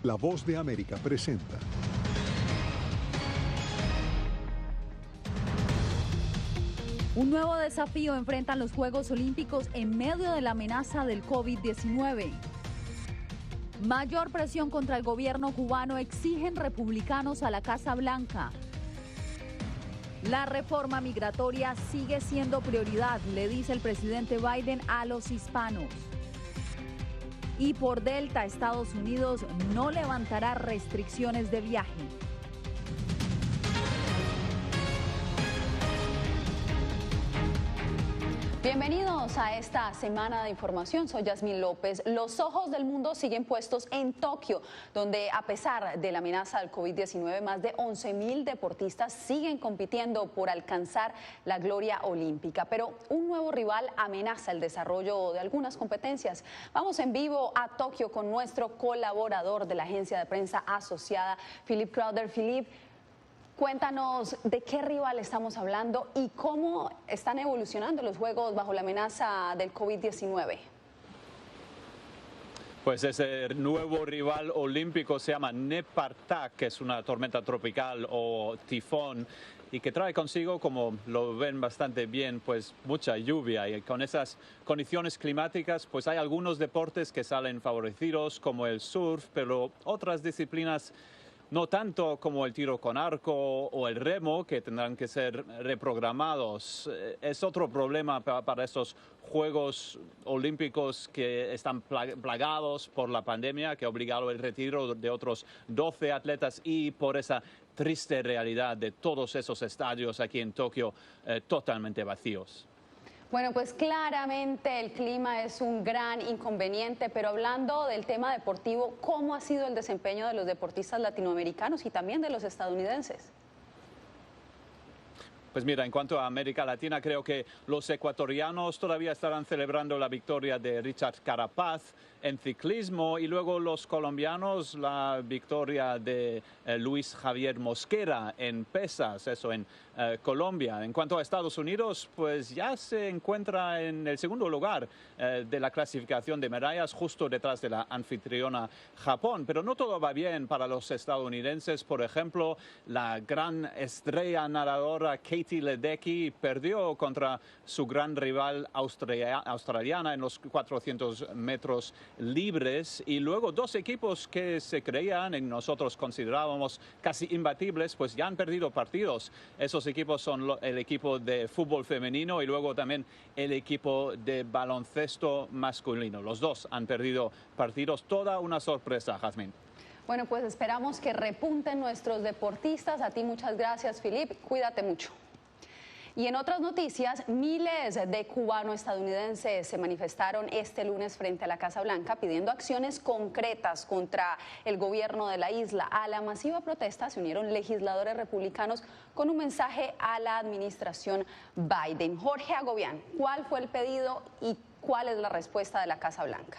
La Voz de América presenta. Un nuevo desafío enfrentan los Juegos Olímpicos en medio de la amenaza del COVID-19. Mayor presión contra el gobierno cubano exigen republicanos a la Casa Blanca. La reforma migratoria sigue siendo prioridad, le dice el presidente Biden a los hispanos. Y por Delta, Estados Unidos no levantará restricciones de viaje. Bienvenidos a esta semana de información. Soy Yasmín López. Los ojos del mundo siguen puestos en Tokio, donde a pesar de la amenaza del COVID-19, más de 11,000 deportistas siguen compitiendo por alcanzar la gloria olímpica. Pero un nuevo rival amenaza el desarrollo de algunas competencias. Vamos en vivo a Tokio con nuestro colaborador de la agencia de prensa asociada, Philip Crowder. Philip, cuéntanos de qué rival estamos hablando y cómo están evolucionando los Juegos bajo la amenaza del COVID-19. Pues ese nuevo rival olímpico se llama Nepartak, que es una tormenta tropical o tifón y que trae consigo, como lo ven bastante bien, pues mucha lluvia, y con esas condiciones climáticas pues hay algunos deportes que salen favorecidos como el surf, pero otras disciplinas no tanto, como el tiro con arco o el remo, que tendrán que ser reprogramados. Es otro problema para estos Juegos Olímpicos que están plagados por la pandemia, que ha obligado el retiro de otros 12 atletas y por esa triste realidad de todos esos estadios aquí en Tokio totalmente vacíos. Bueno, pues claramente el clima es un gran inconveniente, pero hablando del tema deportivo, ¿cómo ha sido el desempeño de los deportistas latinoamericanos y también de los estadounidenses? Pues mira, en cuanto a América Latina, creo que los ecuatorianos todavía estarán celebrando la victoria de Richard Carapaz en ciclismo y luego los colombianos la victoria de Luis Javier Mosquera en pesas, eso en Colombia. En cuanto a Estados Unidos, pues ya se encuentra en el segundo lugar de la clasificación de medallas, justo detrás de la anfitriona Japón. Pero no todo va bien para los estadounidenses. Por ejemplo, la gran estrella nadadora Katie Ledecky perdió contra su gran rival australiana en los 400 metros libres, y luego dos equipos que se creían y nosotros considerábamos casi imbatibles, pues ya han perdido partidos. Esos equipos son el equipo de fútbol femenino y luego también el equipo de baloncesto masculino. Los dos han perdido partidos. Toda una sorpresa, Jazmín. Bueno, pues esperamos que repunten nuestros deportistas. A ti muchas gracias, Philip. Cuídate mucho. Y en otras noticias, miles de cubano-estadounidenses se manifestaron este lunes frente a la Casa Blanca pidiendo acciones concretas contra el gobierno de la isla. A la masiva protesta se unieron legisladores republicanos con un mensaje a la administración Biden. Jorge Agobián, ¿cuál fue el pedido y cuál es la respuesta de la Casa Blanca?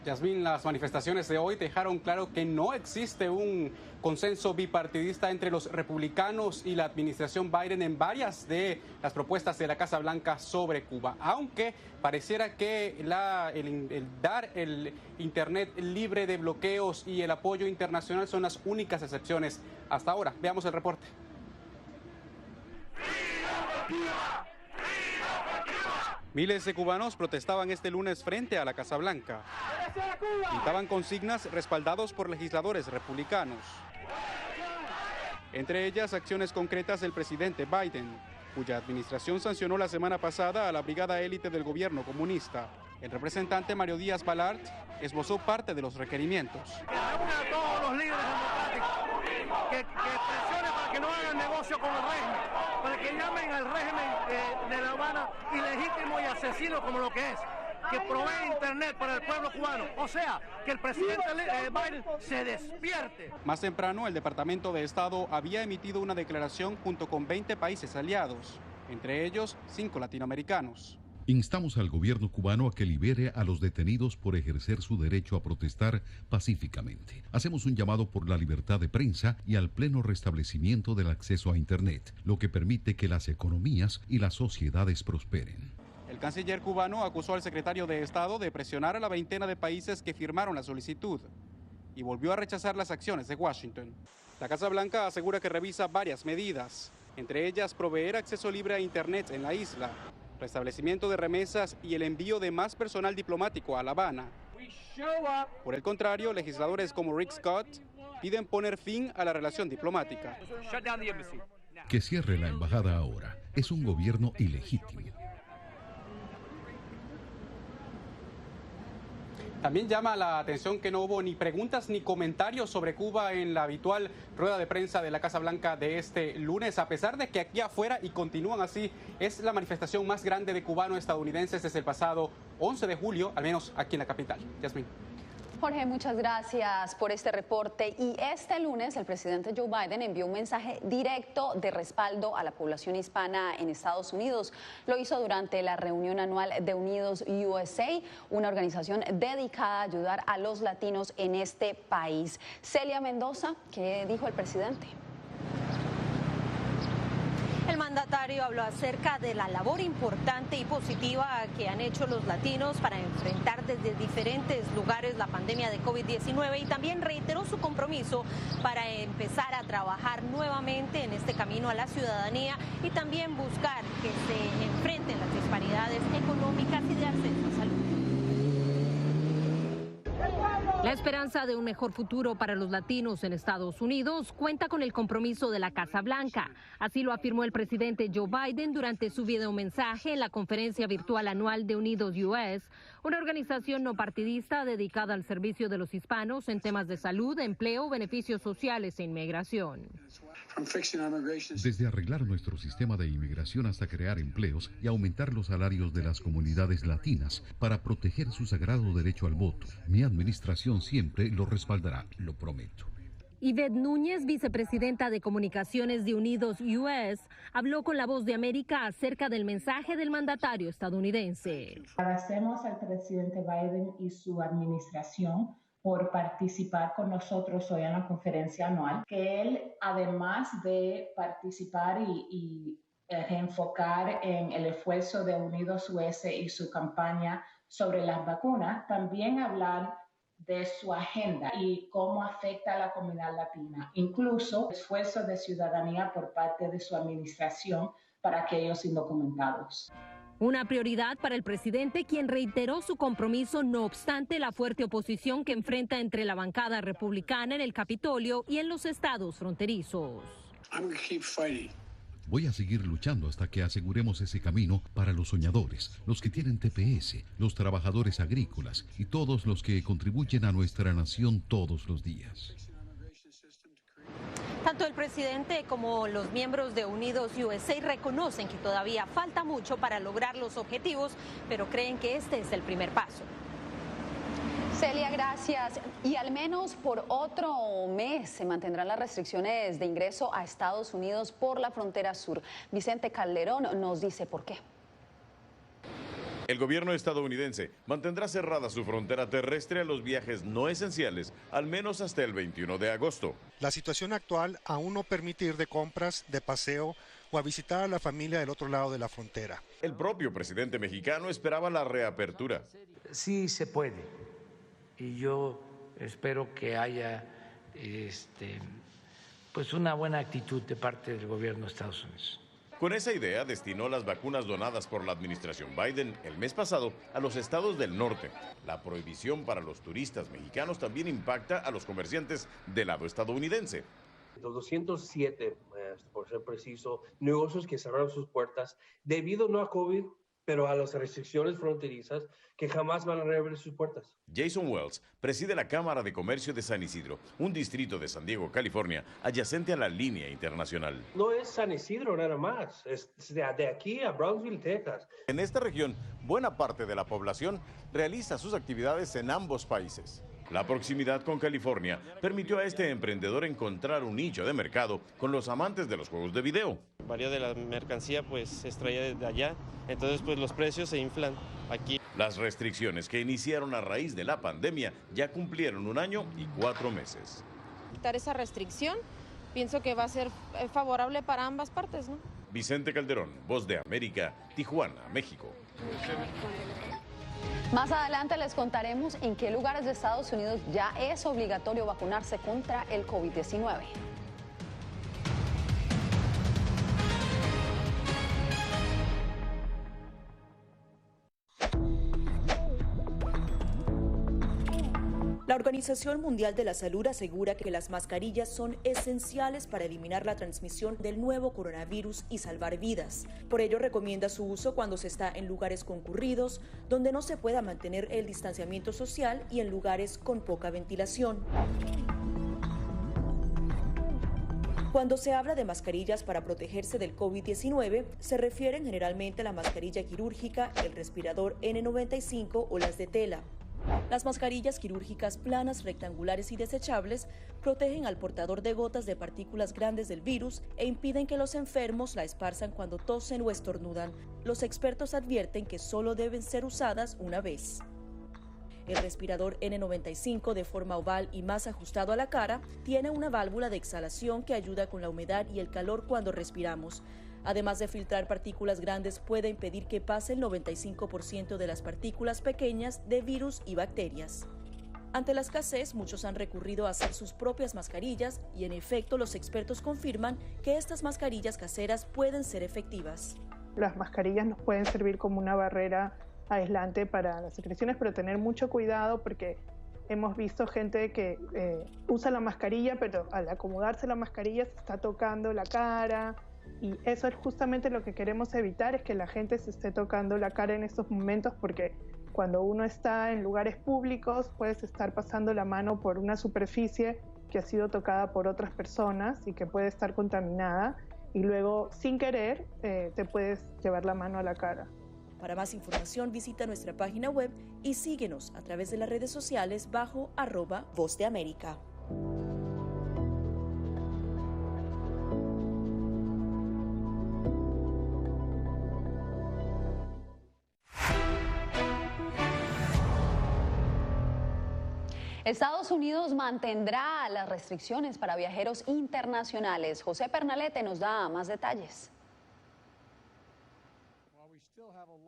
Yasmín, las manifestaciones de hoy dejaron claro que no existe un consenso bipartidista entre los republicanos y la administración Biden en varias de las propuestas de la Casa Blanca sobre Cuba, aunque pareciera que el dar el Internet libre de bloqueos y el apoyo internacional son las únicas excepciones hasta ahora. Veamos el reporte. Miles de cubanos protestaban este lunes frente a la Casa Blanca. Pintaban consignas respaldados por legisladores republicanos. Entre ellas, acciones concretas del presidente Biden, cuya administración sancionó la semana pasada a la brigada élite del gobierno comunista. El representante Mario Díaz Balart esbozó parte de los requerimientos. Que reúna a todos los líderes democráticos, que presione para que no hagan negocio con el régimen, para que llamen al régimen de La Habana ilegítimo y asesino como lo que es, que provee Internet para el pueblo cubano. O sea, que el presidente Biden se despierte. Más temprano, el Departamento de Estado había emitido una declaración junto con 20 países aliados, entre ellos 5 latinoamericanos. Instamos al gobierno cubano a que libere a los detenidos por ejercer su derecho a protestar pacíficamente. Hacemos un llamado por la libertad de prensa y al pleno restablecimiento del acceso a Internet, lo que permite que las economías y las sociedades prosperen. El canciller cubano acusó al secretario de Estado de presionar a la veintena de países que firmaron la solicitud y volvió a rechazar las acciones de Washington. La Casa Blanca asegura que revisa varias medidas, entre ellas proveer acceso libre a Internet en la isla, restablecimiento de remesas y el envío de más personal diplomático a La Habana. Por el contrario, legisladores como Rick Scott piden poner fin a la relación diplomática. Que cierre la embajada ahora. Es un gobierno ilegítimo. También llama la atención que no hubo ni preguntas ni comentarios sobre Cuba en la habitual rueda de prensa de la Casa Blanca de este lunes, a pesar de que aquí afuera, y continúan así, es la manifestación más grande de cubano-estadounidenses desde el pasado 11 de julio, al menos aquí en la capital. Yasmín. Jorge, muchas gracias por este reporte. Y este lunes el presidente Joe Biden envió un mensaje directo de respaldo a la población hispana en Estados Unidos. Lo hizo durante la reunión anual de Unidos USA, una organización dedicada a ayudar a los latinos en este país. Celia Mendoza, ¿qué dijo el presidente? El mandatario habló acerca de la labor importante y positiva que han hecho los latinos para enfrentar desde diferentes lugares la pandemia de COVID-19 y también reiteró su compromiso para empezar a trabajar nuevamente en este camino a la ciudadanía y también buscar que se enfrenten las disparidades económicas y de acceso a salud. La esperanza de un mejor futuro para los latinos en Estados Unidos cuenta con el compromiso de la Casa Blanca. Así lo afirmó el presidente Joe Biden durante su videomensaje en la conferencia virtual anual de Unidos US, una organización no partidista dedicada al servicio de los hispanos en temas de salud, empleo, beneficios sociales e inmigración. Desde arreglar nuestro sistema de inmigración hasta crear empleos y aumentar los salarios de las comunidades latinas para proteger su sagrado derecho al voto, mi administración siempre lo respaldará, lo prometo. Ivette Núñez, vicepresidenta de Comunicaciones de Unidos US, habló con La Voz de América acerca del mensaje del mandatario estadounidense. Agradecemos al presidente Biden y su administración por participar con nosotros hoy en la conferencia anual, que él, además de participar y reenfocar en el esfuerzo de Unidos US y su campaña sobre las vacunas, también hablar de su agenda y cómo afecta a la comunidad latina, incluso esfuerzos de ciudadanía por parte de su administración para aquellos indocumentados. Una prioridad para el presidente, quien reiteró su compromiso no obstante la fuerte oposición que enfrenta entre la bancada republicana en el Capitolio y en los estados fronterizos. Voy a seguir luchando hasta que aseguremos ese camino para los soñadores, los que tienen TPS, los trabajadores agrícolas y todos los que contribuyen a nuestra nación todos los días. Tanto el presidente como los miembros de Unidos USA reconocen que todavía falta mucho para lograr los objetivos, pero creen que este es el primer paso. Celia, gracias. Y al menos por otro mes se mantendrán las restricciones de ingreso a Estados Unidos por la frontera sur. Vicente Calderón nos dice por qué. El gobierno estadounidense mantendrá cerrada su frontera terrestre a los viajes no esenciales, al menos hasta el 21 de agosto. La situación actual aún no permite ir de compras, de paseo o a visitar a la familia del otro lado de la frontera. El propio presidente mexicano esperaba la reapertura. Sí se puede y yo espero que haya pues una buena actitud de parte del gobierno de Estados Unidos. Con esa idea destinó las vacunas donadas por la administración Biden el mes pasado a los estados del norte. La prohibición para los turistas mexicanos también impacta a los comerciantes del lado estadounidense. Los 207, por ser preciso, negocios que cerraron sus puertas debido no a COVID, pero a las restricciones fronterizas que jamás van a reabrir sus puertas. Jason Wells preside la Cámara de Comercio de San Isidro, un distrito de San Diego, California, adyacente a la línea internacional. No es San Isidro nada más, es de aquí a Brownsville, Texas. En esta región, buena parte de la población realiza sus actividades en ambos países. La proximidad con California permitió a este emprendedor encontrar un nicho de mercado con los amantes de los juegos de video. Varias de la mercancía pues se extraía desde allá, entonces pues los precios se inflan aquí. Las restricciones que iniciaron a raíz de la pandemia ya cumplieron 1 año y 4 meses. Quitar esa restricción, pienso que va a ser favorable para ambas partes, ¿no? Vicente Calderón, Voz de América, Tijuana, México. Más adelante les contaremos en qué lugares de Estados Unidos ya es obligatorio vacunarse contra el COVID-19. La Organización Mundial de la Salud asegura que las mascarillas son esenciales para eliminar la transmisión del nuevo coronavirus y salvar vidas. Por ello, recomienda su uso cuando se está en lugares concurridos, donde no se pueda mantener el distanciamiento social y en lugares con poca ventilación. Cuando se habla de mascarillas para protegerse del COVID-19, se refieren generalmente a la mascarilla quirúrgica, el respirador N95 o las de tela. Las mascarillas quirúrgicas planas, rectangulares y desechables protegen al portador de gotas de partículas grandes del virus e impiden que los enfermos la esparzan cuando tosen o estornudan. Los expertos advierten que solo deben ser usadas una vez. El respirador N95, de forma oval y más ajustado a la cara, tiene una válvula de exhalación que ayuda con la humedad y el calor cuando respiramos. Además de filtrar partículas grandes, puede impedir que pase el 95% de las partículas pequeñas de virus y bacterias. Ante la escasez, muchos han recurrido a hacer sus propias mascarillas y en efecto los expertos confirman que estas mascarillas caseras pueden ser efectivas. Las mascarillas nos pueden servir como una barrera aislante para las secreciones, pero tener mucho cuidado porque hemos visto gente que usa la mascarilla, pero al acomodarse la mascarilla se está tocando la cara. Y eso es justamente lo que queremos evitar, es que la gente se esté tocando la cara en estos momentos, porque cuando uno está en lugares públicos puedes estar pasando la mano por una superficie que ha sido tocada por otras personas y que puede estar contaminada y luego sin querer te puedes llevar la mano a la cara. Para más información visita nuestra página web y síguenos a través de las redes sociales bajo @Voz de América. Estados Unidos mantendrá las restricciones para viajeros internacionales. José Pernalete nos da más detalles.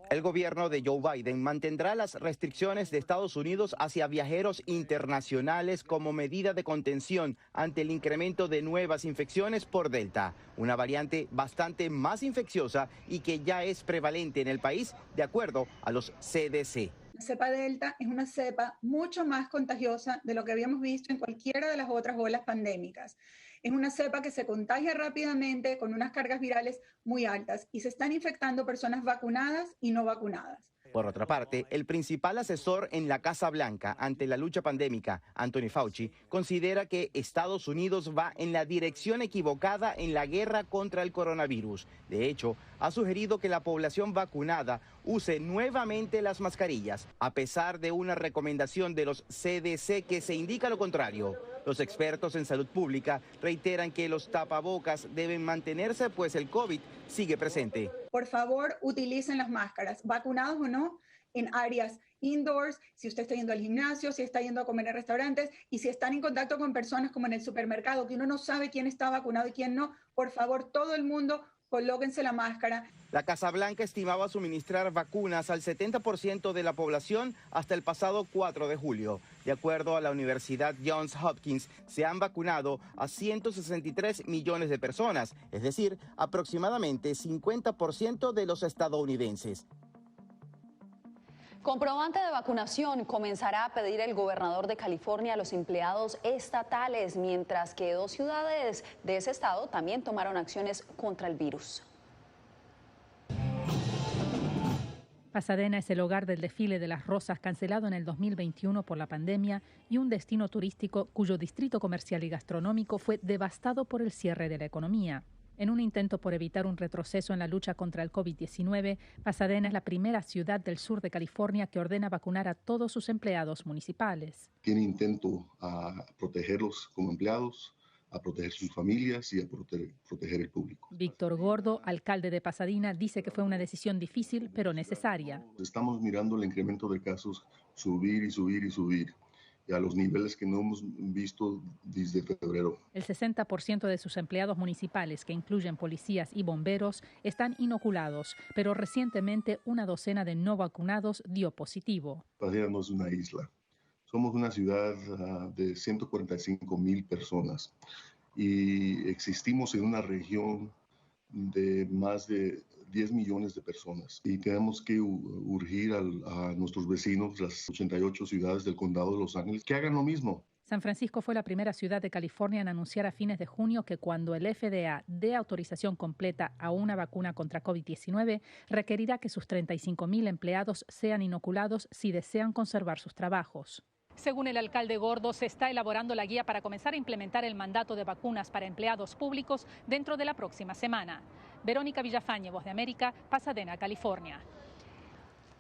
El gobierno de Joe Biden mantendrá las restricciones de Estados Unidos hacia viajeros internacionales como medida de contención ante el incremento de nuevas infecciones por Delta, una variante bastante más infecciosa y que ya es prevalente en el país, de acuerdo a los CDC. La cepa Delta es una cepa mucho más contagiosa de lo que habíamos visto en cualquiera de las otras olas pandémicas. Es una cepa que se contagia rápidamente con unas cargas virales muy altas y se están infectando personas vacunadas y no vacunadas. Por otra parte, el principal asesor en la Casa Blanca ante la lucha pandémica, Anthony Fauci, considera que Estados Unidos va en la dirección equivocada en la guerra contra el coronavirus. De hecho, ha sugerido que la población vacunada use nuevamente las mascarillas, a pesar de una recomendación de los CDC que se indica lo contrario. Los expertos en salud pública reiteran que los tapabocas deben mantenerse, pues el COVID sigue presente. Por favor, utilicen las máscaras, vacunados o no, en áreas indoors, si usted está yendo al gimnasio, si está yendo a comer en restaurantes y si están en contacto con personas como en el supermercado, que uno no sabe quién está vacunado y quién no, por favor, todo el mundo, colóquense la máscara. La Casa Blanca estimaba suministrar vacunas al 70% de la población hasta el pasado 4 de julio. De acuerdo a la Universidad Johns Hopkins, se han vacunado a 163 millones de personas, es decir, aproximadamente 50% de los estadounidenses. Comprobante de vacunación comenzará a pedir el gobernador de California a los empleados estatales, mientras que 2 ciudades de ese estado también tomaron acciones contra el virus. Pasadena es el hogar del desfile de las rosas cancelado en el 2021 por la pandemia y un destino turístico cuyo distrito comercial y gastronómico fue devastado por el cierre de la economía. En un intento por evitar un retroceso en la lucha contra el COVID-19, Pasadena es la primera ciudad del sur de California que ordena vacunar a todos sus empleados municipales. Tiene intento a protegerlos como empleados, a proteger sus familias y a proteger el público. Víctor Gordo, alcalde de Pasadena, dice que fue una decisión difícil pero necesaria. Estamos mirando el incremento de casos subir y subir y subir. y a los niveles que no hemos visto desde febrero. El 60% de sus empleados municipales, que incluyen policías y bomberos, están inoculados, pero recientemente una docena de no vacunados dio positivo. Pasadena no es una isla. Somos una ciudad de 145,000 personas y existimos en una región de más de 10 millones de personas y tenemos que urgir a nuestros vecinos, las 88 ciudades del condado de Los Ángeles, que hagan lo mismo. San Francisco fue la primera ciudad de California en anunciar a fines de junio que cuando el FDA dé autorización completa a una vacuna contra COVID-19, requerirá que sus 35,000 empleados sean inoculados si desean conservar sus trabajos. Según el alcalde Gordo, se está elaborando la guía para comenzar a implementar el mandato de vacunas para empleados públicos dentro de la próxima semana. Verónica Villafañe, Voz de América, Pasadena, California.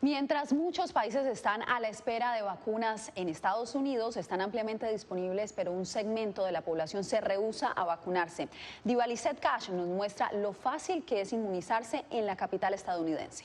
Mientras muchos países están a la espera de vacunas, en Estados Unidos están ampliamente disponibles, pero un segmento de la población se rehúsa a vacunarse. Diva Lizette Cash nos muestra lo fácil que es inmunizarse en la capital estadounidense.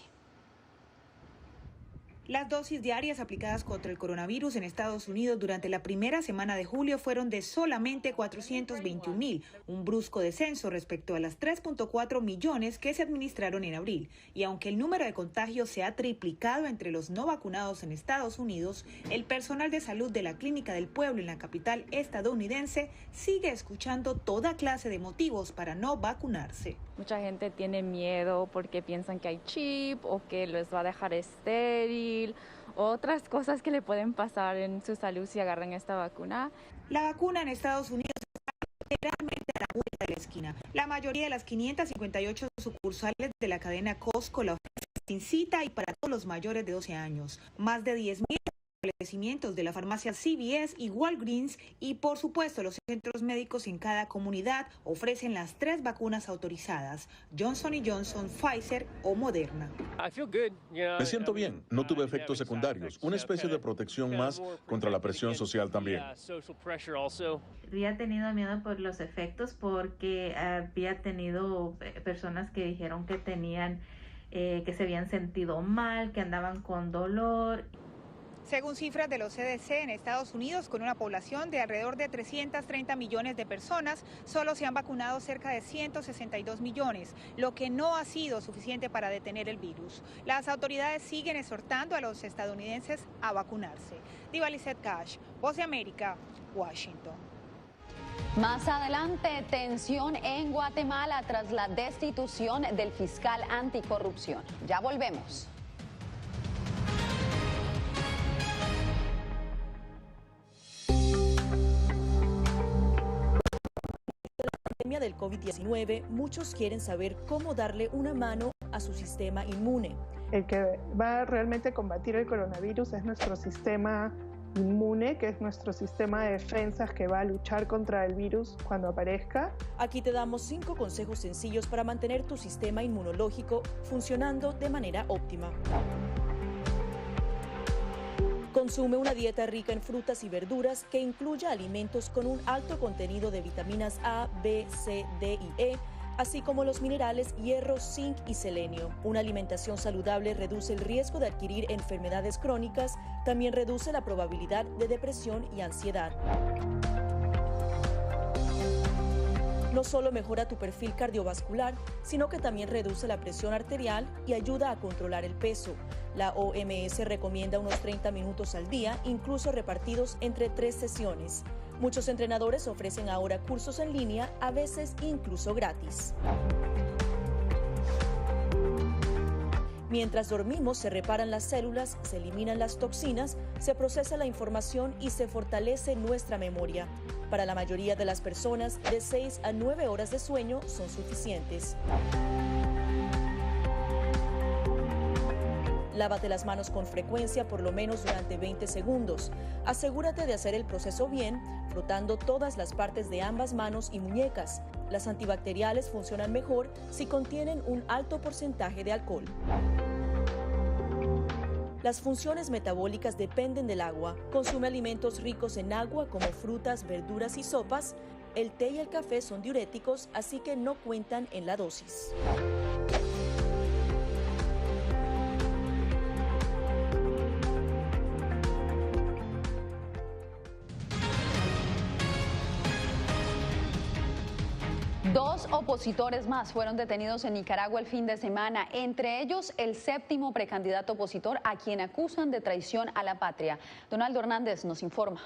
Las dosis diarias aplicadas contra el coronavirus en Estados Unidos durante la primera semana de julio fueron de solamente 421,000, un brusco descenso respecto a las 3.4 millones que se administraron en abril. Y aunque el número de contagios se ha triplicado entre los no vacunados en Estados Unidos, el personal de salud de la Clínica del Pueblo en la capital estadounidense sigue escuchando toda clase de motivos para no vacunarse. Mucha gente tiene miedo porque piensan que hay chip o que les va a dejar estéril, otras cosas que le pueden pasar en su salud si agarran esta vacuna. La vacuna en Estados Unidos está literalmente a la vuelta de la esquina. La mayoría de las 558 sucursales de la cadena Costco la ofrecen sin cita y para todos los mayores de 12 años. Más de 10,000 establecimientos de la farmacia CVS y Walgreens y por supuesto los centros médicos en cada comunidad ofrecen las 3 vacunas autorizadas, Johnson & Johnson, Pfizer o Moderna. Me siento bien, no tuve efectos secundarios, una especie de protección más contra la presión social también. Había tenido miedo por los efectos porque había tenido personas que dijeron que tenían, que se habían sentido mal, que andaban con dolor. Según cifras de los CDC en Estados Unidos, con una población de alrededor de 330 millones de personas, solo se han vacunado cerca de 162 millones, lo que no ha sido suficiente para detener el virus. Las autoridades siguen exhortando a los estadounidenses a vacunarse. Diva Lizette Cash, Voz de América, Washington. Más adelante, tensión en Guatemala tras la destitución del fiscal anticorrupción. Ya volvemos. Del COVID-19, muchos quieren saber cómo darle una mano a su sistema inmune. El que va realmente a combatir el coronavirus es nuestro sistema inmune, que es nuestro sistema de defensas que va a luchar contra el virus cuando aparezca. Aquí te damos 5 consejos sencillos para mantener tu sistema inmunológico funcionando de manera óptima. Consume una dieta rica en frutas y verduras que incluya alimentos con un alto contenido de vitaminas A, B, C, D y E, así como los minerales hierro, zinc y selenio. Una alimentación saludable reduce el riesgo de adquirir enfermedades crónicas, también reduce la probabilidad de depresión y ansiedad. No solo mejora tu perfil cardiovascular, sino que también reduce la presión arterial y ayuda a controlar el peso. La OMS recomienda unos 30 minutos al día, incluso repartidos entre 3 sesiones. Muchos entrenadores ofrecen ahora cursos en línea, a veces incluso gratis. Mientras dormimos, se reparan las células, se eliminan las toxinas, se procesa la información y se fortalece nuestra memoria. Para la mayoría de las personas, de 6 a 9 horas de sueño son suficientes. Lávate las manos con frecuencia, por lo menos durante 20 segundos. Asegúrate de hacer el proceso bien, frotando todas las partes de ambas manos y muñecas. Las antibacteriales funcionan mejor si contienen un alto porcentaje de alcohol. Las funciones metabólicas dependen del agua. Consume alimentos ricos en agua como frutas, verduras y sopas. El té y el café son diuréticos, así que no cuentan en la dosis. 2 opositores más fueron detenidos en Nicaragua el fin de semana, entre ellos el 7º precandidato opositor a quien acusan de traición a la patria. Donaldo Hernández nos informa.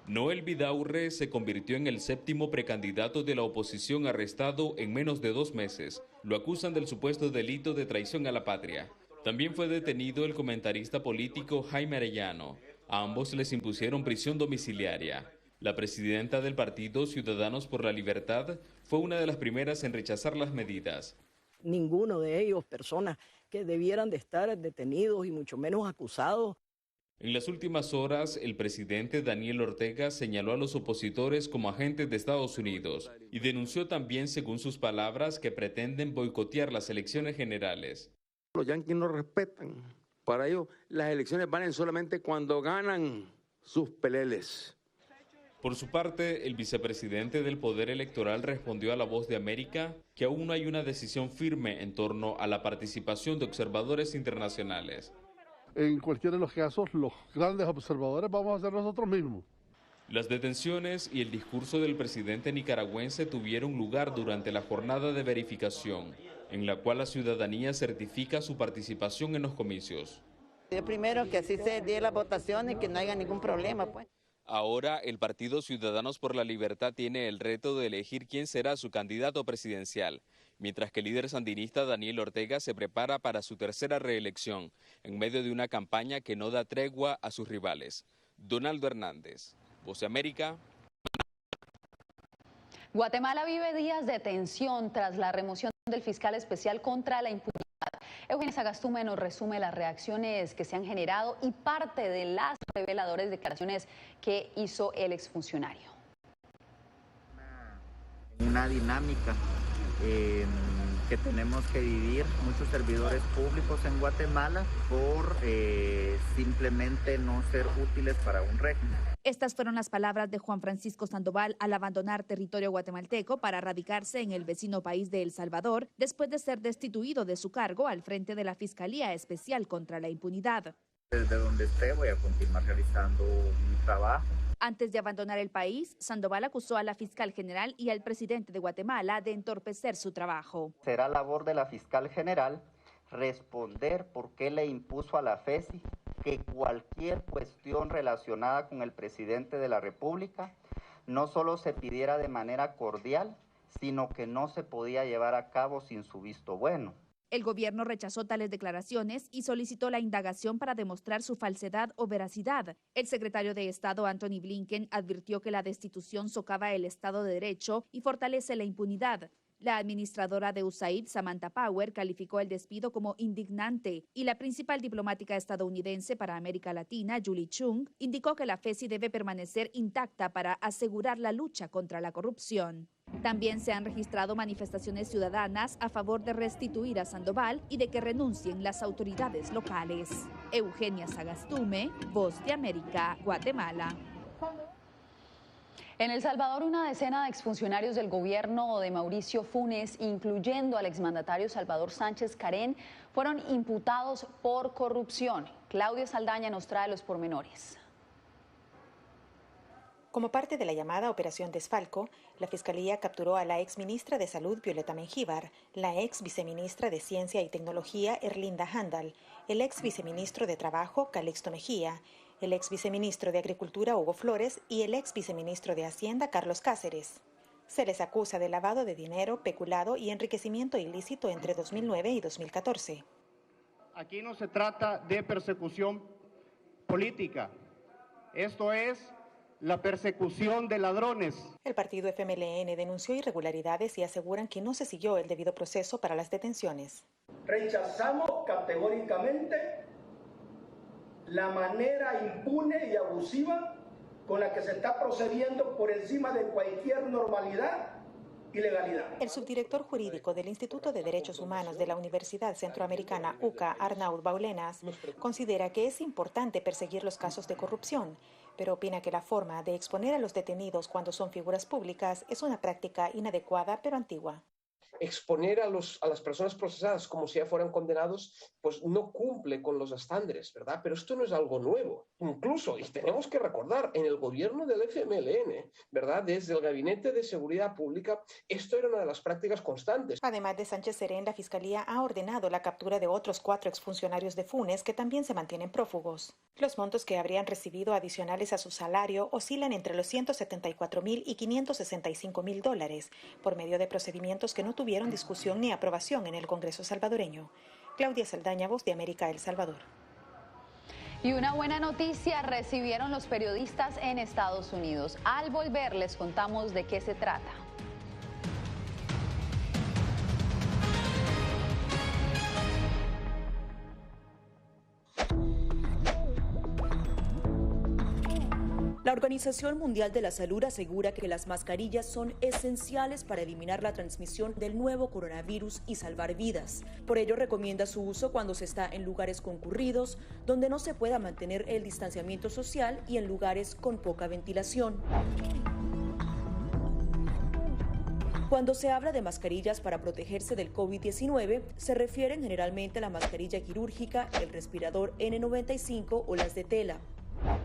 Noel Vidaurre se convirtió en el 7º precandidato de la oposición arrestado en menos de 2 meses. Lo acusan del supuesto delito de traición a la patria. También fue detenido el comentarista político Jaime Arellano. A ambos les impusieron prisión domiciliaria. La presidenta del partido Ciudadanos por la Libertad fue una de las primeras en rechazar las medidas. Ninguno de ellos, personas que debieran de estar detenidos y mucho menos acusados. En las últimas horas, el presidente Daniel Ortega señaló a los opositores como agentes de Estados Unidos y denunció también, según sus palabras, que pretenden boicotear las elecciones generales. Los yanquis no respetan. Para ellos, las elecciones valen solamente cuando ganan sus peleles. Por su parte, el vicepresidente del Poder Electoral respondió a La Voz de América que aún no hay una decisión firme en torno a la participación de observadores internacionales. En cualquiera de los casos, los grandes observadores vamos a ser nosotros mismos. Las detenciones y el discurso del presidente nicaragüense tuvieron lugar durante la jornada de verificación, en la cual la ciudadanía certifica su participación en los comicios. Primero que así se dé la votación y que no haya ningún problema, pues. Ahora, el partido Ciudadanos por la Libertad tiene el reto de elegir quién será su candidato presidencial, mientras que el líder sandinista Daniel Ortega se prepara para su tercera reelección, en medio de una campaña que no da tregua a sus rivales. Donaldo Hernández, Voz de América. Guatemala vive días de tensión tras la remoción del fiscal especial contra la impunidad. Eugenia Sagastume nos resume las reacciones que se han generado y parte de las reveladoras declaraciones que hizo el exfuncionario. Una dinámica que tenemos que vivir muchos servidores públicos en Guatemala por simplemente no ser útiles para un régimen. Estas fueron las palabras de Juan Francisco Sandoval al abandonar territorio guatemalteco para radicarse en el vecino país de El Salvador, después de ser destituido de su cargo al frente de la Fiscalía Especial contra la Impunidad. Desde donde esté voy a continuar realizando mi trabajo. Antes de abandonar el país, Sandoval acusó a la fiscal general y al presidente de Guatemala de entorpecer su trabajo. Será labor de la fiscal general responder por qué le impuso a la FESI que cualquier cuestión relacionada con el presidente de la República no solo se pidiera de manera cordial, sino que no se podía llevar a cabo sin su visto bueno. El gobierno rechazó tales declaraciones y solicitó la indagación para demostrar su falsedad o veracidad. El secretario de Estado, Antony Blinken, advirtió que la destitución socava el Estado de Derecho y fortalece la impunidad. La administradora de USAID, Samantha Power, calificó el despido como indignante y la principal diplomática estadounidense para América Latina, Julie Chung, indicó que la FESI debe permanecer intacta para asegurar la lucha contra la corrupción. También se han registrado manifestaciones ciudadanas a favor de restituir a Sandoval y de que renuncien las autoridades locales. Eugenia Sagastume, Voz de América, Guatemala. En El Salvador, una decena de exfuncionarios del gobierno de Mauricio Funes, incluyendo al exmandatario Salvador Sánchez Carén, fueron imputados por corrupción. Claudia Saldaña nos trae los pormenores. Como parte de la llamada Operación Desfalco, la Fiscalía capturó a la exministra de Salud Violeta Mengíbar, la ex viceministra de Ciencia y Tecnología Erlinda Handal, el ex viceministro de Trabajo Calixto Mejía, el ex viceministro de Agricultura Hugo Flores y el ex viceministro de Hacienda Carlos Cáceres. Se les acusa de lavado de dinero, peculado y enriquecimiento ilícito entre 2009 y 2014. Aquí no se trata de persecución política. Esto es la persecución de ladrones. El partido FMLN denunció irregularidades y aseguran que no se siguió el debido proceso para las detenciones. Rechazamos categóricamente la manera impune y abusiva con la que se está procediendo por encima de cualquier normalidad y legalidad. El subdirector jurídico del Instituto de Derechos Humanos de la Universidad Centroamericana UCA, Arnaud Baulenas, considera que es importante perseguir los casos de corrupción, pero opina que la forma de exponer a los detenidos cuando son figuras públicas es una práctica inadecuada pero antigua. exponer a las personas procesadas como si ya fueran condenados, pues no cumple con los estándares, ¿verdad? Pero esto no es algo nuevo. Incluso, y tenemos que recordar, en el gobierno del FMLN, ¿verdad? Desde el Gabinete de Seguridad Pública, esto era una de las prácticas constantes. Además de Sánchez Serén, la Fiscalía ha ordenado la captura de otros 4 exfuncionarios de Funes que también se mantienen prófugos. Los montos que habrían recibido adicionales a su salario oscilan entre los $174,000 y $565,000 por medio de procedimientos que no tuvieron discusión ni aprobación en el Congreso salvadoreño. Claudia Saldaña, Voz de América, El Salvador. Y una buena noticia recibieron los periodistas en Estados Unidos. Al volver les contamos de qué se trata. La Organización Mundial de la Salud asegura que las mascarillas son esenciales para eliminar la transmisión del nuevo coronavirus y salvar vidas. Por ello, recomienda su uso cuando se está en lugares concurridos, donde no se pueda mantener el distanciamiento social y en lugares con poca ventilación. Cuando se habla de mascarillas para protegerse del COVID-19, se refieren generalmente a la mascarilla quirúrgica, el respirador N95 o las de tela.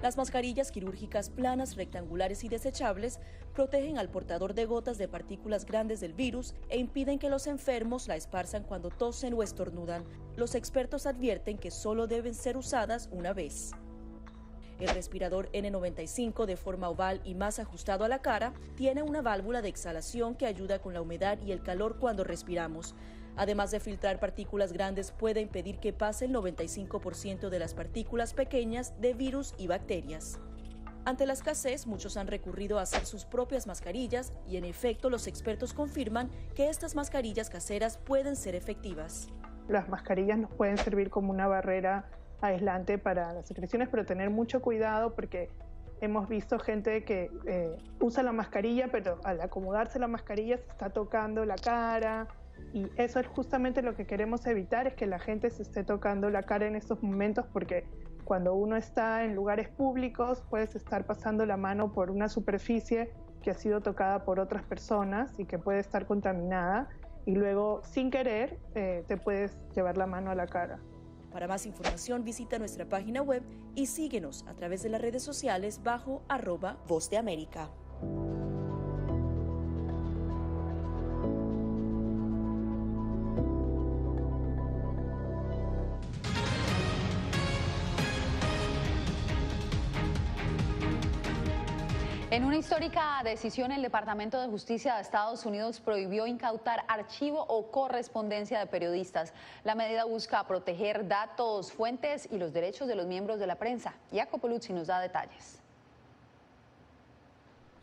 Las mascarillas quirúrgicas planas, rectangulares y desechables protegen al portador de gotas de partículas grandes del virus e impiden que los enfermos la esparzan cuando tosen o estornudan. Los expertos advierten que solo deben ser usadas una vez. El respirador N95, de forma oval y más ajustado a la cara, tiene una válvula de exhalación que ayuda con la humedad y el calor cuando respiramos. Además de filtrar partículas grandes, puede impedir que pase el 95% de las partículas pequeñas de virus y bacterias. Ante la escasez, muchos han recurrido a hacer sus propias mascarillas y, en efecto, los expertos confirman que estas mascarillas caseras pueden ser efectivas. Las mascarillas nos pueden servir como una barrera aislante para las secreciones, pero tener mucho cuidado porque hemos visto gente que usa la mascarilla, pero al acomodarse la mascarilla se está tocando la cara. Y eso es justamente lo que queremos evitar, es que la gente se esté tocando la cara en estos momentos, porque cuando uno está en lugares públicos puedes estar pasando la mano por una superficie que ha sido tocada por otras personas y que puede estar contaminada, y luego sin querer te puedes llevar la mano a la cara. Para más información visita nuestra página web y síguenos a través de las redes sociales bajo @Voz de América. En una histórica decisión, el Departamento de Justicia de Estados Unidos prohibió incautar archivo o correspondencia de periodistas. La medida busca proteger datos, fuentes y los derechos de los miembros de la prensa. Jacopo Luzzi nos da detalles.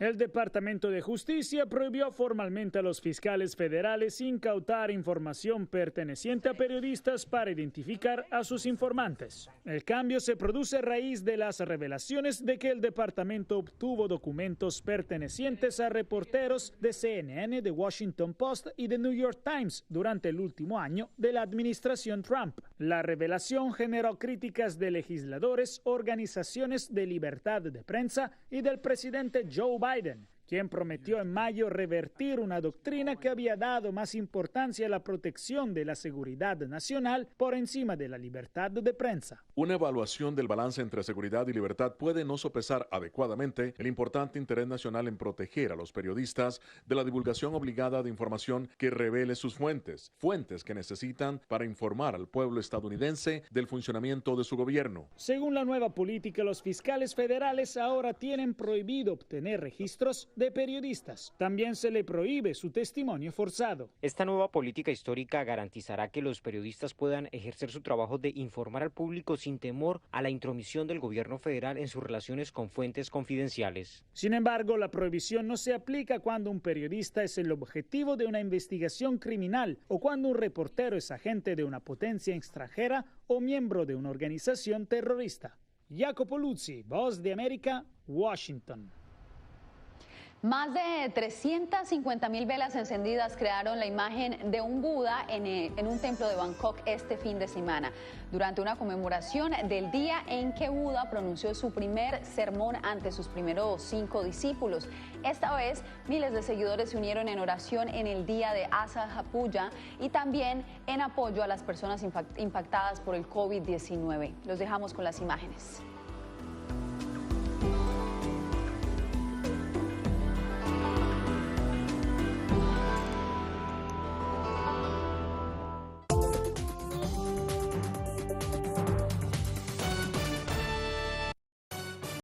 El Departamento de Justicia prohibió formalmente a los fiscales federales incautar información perteneciente a periodistas para identificar a sus informantes. El cambio se produce a raíz de las revelaciones de que el departamento obtuvo documentos pertenecientes a reporteros de CNN, The Washington Post y The New York Times durante el último año de la administración Trump. La revelación generó críticas de legisladores, organizaciones de libertad de prensa y del presidente Joe Biden, quien prometió en mayo revertir una doctrina que había dado más importancia a la protección de la seguridad nacional por encima de la libertad de prensa. Una evaluación del balance entre seguridad y libertad puede no sopesar adecuadamente el importante interés nacional en proteger a los periodistas de la divulgación obligada de información que revele sus fuentes que necesitan para informar al pueblo estadounidense del funcionamiento de su gobierno. Según la nueva política, los fiscales federales ahora tienen prohibido obtener registros de periodistas. También se le prohíbe su testimonio forzado. Esta nueva política histórica garantizará que los periodistas puedan ejercer su trabajo de informar al público sin temor a la intromisión del gobierno federal en sus relaciones con fuentes confidenciales. Sin embargo, la prohibición no se aplica cuando un periodista es el objetivo de una investigación criminal o cuando un reportero es agente de una potencia extranjera o miembro de una organización terrorista. Jacopo Luzzi, Voz de América, Washington. Más de 350.000 velas encendidas crearon la imagen de un Buda en un templo de Bangkok este fin de semana, durante una conmemoración del día en que Buda pronunció su primer sermón ante sus primeros 5 discípulos. Esta vez, miles de seguidores se unieron en oración en el día de Asarha Puja y también en apoyo a las personas impactadas por el COVID-19. Los dejamos con las imágenes.